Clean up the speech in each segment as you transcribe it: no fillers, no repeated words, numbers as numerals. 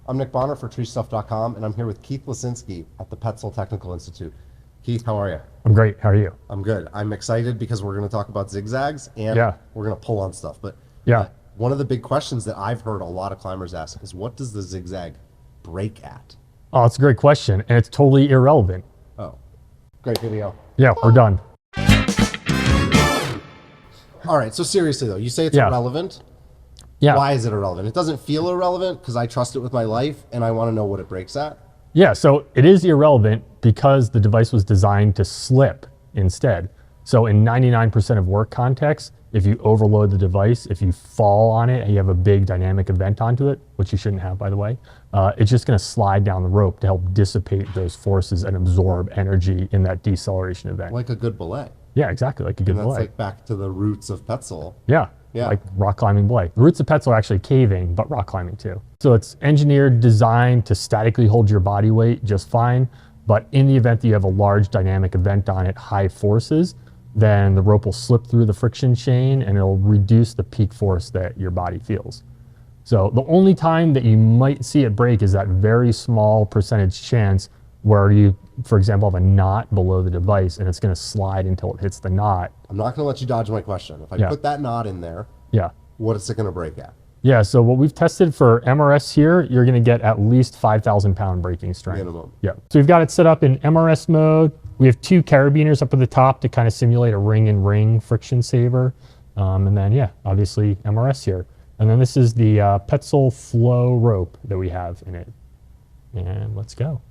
I'm Nick Bonner for TreeStuff.com, and I'm here with Keith Lisinski at the Petzl Technical Institute. Keith, how are you? I'm great. How are you? I'm good. I'm excited because we're going to talk about zigzags and we're going to pull on stuff. But one of the big questions that I've heard a lot of climbers ask is, what does the zigzag break at? Oh, it's a great question, and it's totally irrelevant. Oh, great video. Yeah, we're done. All right, so seriously though, you say it's irrelevant. Yeah. Why is it irrelevant? It doesn't feel irrelevant because I trust it with my life and I want to know what it breaks at. Yeah, so it is irrelevant because the device was designed to slip instead. So in 99% of work contexts, if you overload the device, if you fall on it and you have a big dynamic event onto it, which you shouldn't have, by the way, it's just going to slide down the rope to help dissipate those forces and absorb energy in that deceleration event. Like a good belay. Yeah, exactly, like a good belay. That's like back to the roots of Petzl. Yeah, like rock climbing belay. The roots of Petzl are actually caving, but rock climbing too. So it's engineered, designed to statically hold your body weight just fine, but in the event that you have a large dynamic event on it, high forces, then the rope will slip through the friction chain and it'll reduce the peak force that your body feels. So the only time that you might see it break is that very small percentage chance where you, for example, have a knot below the device and it's going to slide until it hits the knot. I'm not going to let you dodge my question. If I put that knot in there, what is it going to break at? Yeah, so what we've tested for MRS here, you're going to get at least 5,000 pound breaking strength. Minimum. Yeah. So we've got it set up in MRS mode. We have 2 carabiners up at the top to kind of simulate a ring-in-ring friction saver. And then, obviously MRS here. And then this is the Petzl flow rope that we have in it. And let's go.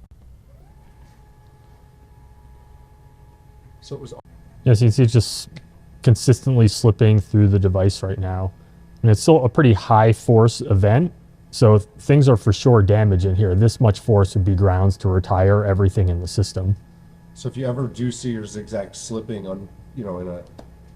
So it was. Yeah, so you can see it's just consistently slipping through the device right now. And it's still a pretty high force event. So things are for sure damaged in here. This much force would be grounds to retire everything in the system. So if you ever do see your zigzag slipping on, in a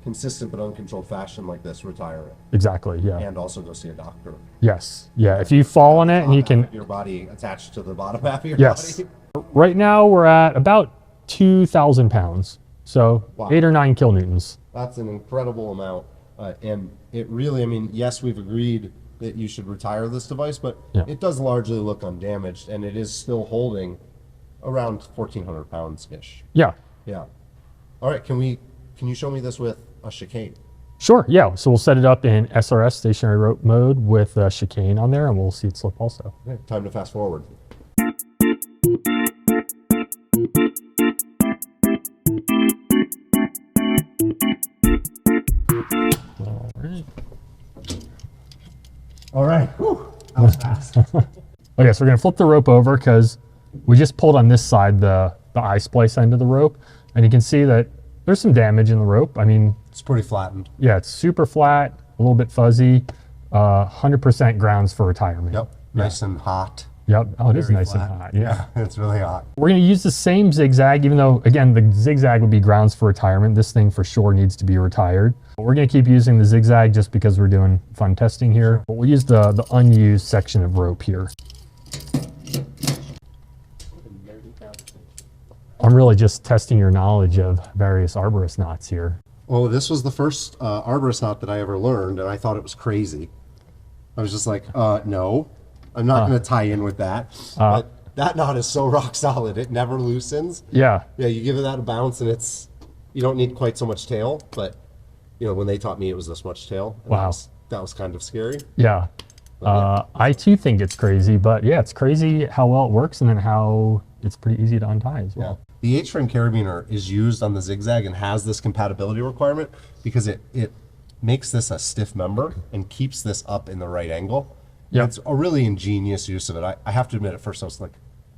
consistent but uncontrolled fashion like this, retire it. Exactly, yeah. And also go see a doctor. Yes, yeah. If you fall on it and you can... Your body attached to the bottom half of your body. Right now we're at about 2,000 pounds. So 8 or 9 kilonewtons. That's an incredible amount. And it really, yes, we've agreed that you should retire this device, but it does largely look undamaged and it is still holding around 1,400 pounds-ish. Yeah. Yeah. All right, can you show me this with a chicane? Sure, yeah. So we'll set it up in SRS, stationary rope mode, with a chicane on there, and we'll see it slip also. Okay, time to fast forward. All right. Whew. That was fast. Okay, so we're gonna flip the rope over because we just pulled on this side the eye splice end of the rope, and you can see that there's some damage in the rope. It's pretty flattened. Yeah, it's super flat, a little bit fuzzy, 100% grounds for retirement. Yep, nice and hot. Yep, oh, it is nice and hot, yeah. It's really hot. We're gonna use the same zigzag, even though, again, the zigzag would be grounds for retirement. This thing for sure needs to be retired. But we're gonna keep using the zigzag just because we're doing fun testing here. Sure. But we'll use the unused section of rope here. I'm really just testing your knowledge of various arborist knots here. Well, this was the first arborist knot that I ever learned, and I thought it was crazy. I was just like, no, I'm not going to tie in with that. But that knot is so rock solid, it never loosens. Yeah. Yeah, you give it that a bounce, and you don't need quite so much tail, but when they taught me it was this much tail. Wow. That was kind of scary. Yeah. I too think it's crazy, but yeah, it's crazy how well it works and then how it's pretty easy to untie as well. Yeah. The H-frame carabiner is used on the zigzag and has this compatibility requirement because it makes this a stiff member and keeps this up in the right angle. Yeah. It's a really ingenious use of it. I have to admit, at first I was like,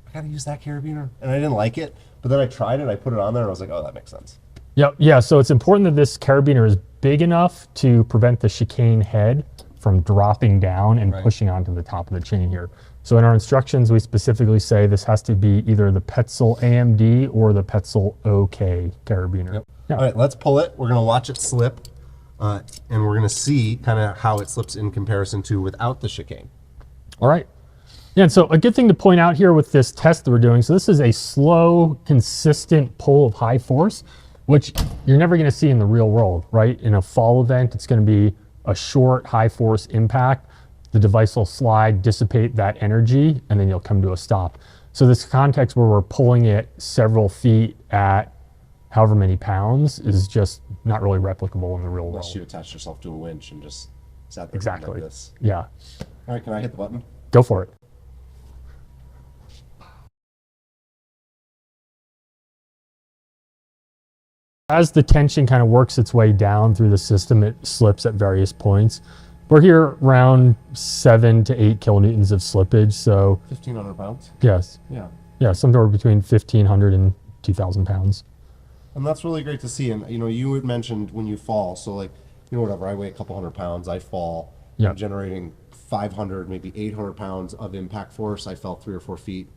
I gotta use that carabiner, and I didn't like it, but then I tried it, I put it on there, and I was like, oh, that makes sense. Yep. Yeah, so it's important that this carabiner is big enough to prevent the chicane head from dropping down and pushing onto the top of the chain here. So in our instructions, we specifically say this has to be either the Petzl AMD or the Petzl OK carabiner. Yep. Yeah. All right, let's pull it. We're gonna watch it slip, and we're gonna see kind of how it slips in comparison to without the chicane. All right. Yeah, and so a good thing to point out here with this test that we're doing, so this is a slow, consistent pull of high force, which you're never gonna see in the real world, right? In a fall event, it's gonna be a short, high force impact. the device will slide, dissipate that energy, and then you'll come to a stop. So this context where we're pulling it several feet at however many pounds is just not really replicable in the real Unless world. you attach yourself to a winch and just sat there Exactly. like this. Yeah, All right, can I hit the button? go for it. As the tension kind of works its way down through the system, it slips at various points. We're here around 7 to 8 kilonewtons of slippage. So 1,500 pounds? yes, Yeah. somewhere between 1,500 and 2,000 pounds. And that's really great to see. And, you know, you had mentioned when you fall, so like, you know, whatever, I weigh a couple hundred pounds, I fall, Yeah. I'm generating 500, maybe 800 pounds of impact force. I fell 3 or 4 feet.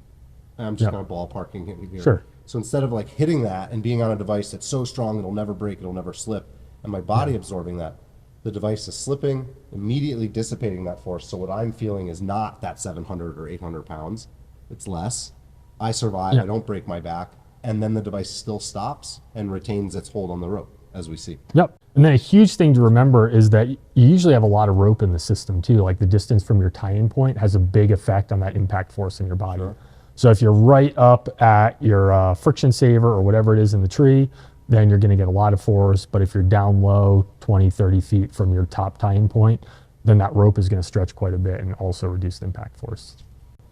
And I'm just Yeah. kind of ballparking it here. Sure. So instead of like hitting that and being on a device that's so strong it'll never break, it'll never slip, and my body absorbing that, the device is slipping, immediately dissipating that force. So what I'm feeling is not that 700 or 800 pounds. It's less. I survive. Yeah. I don't break my back. And then the device still stops and retains its hold on the rope, as we see. Yep. And then a huge thing to remember is that you usually have a lot of rope in the system too. Like the distance from your tie-in point has a big effect on that impact force in your body. Sure. So if you're right up at your friction saver or whatever it is in the tree, then you're going to get a lot of force. But if you're down low, 20, 30 feet from your top tie-in point, then that rope is going to stretch quite a bit and also reduce the impact force.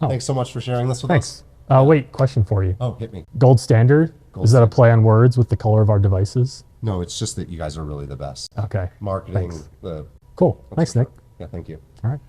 Oh. Thanks so much for sharing this with Thanks. us. Wait, question for you. Oh, hit me. Gold standard? Gold Is that a standard. play on words with the color of our devices? No, it's just that you guys are really the best. Okay. Marketing, Thanks. the... Cool. Thanks, Nick. Yeah, thank you. All right.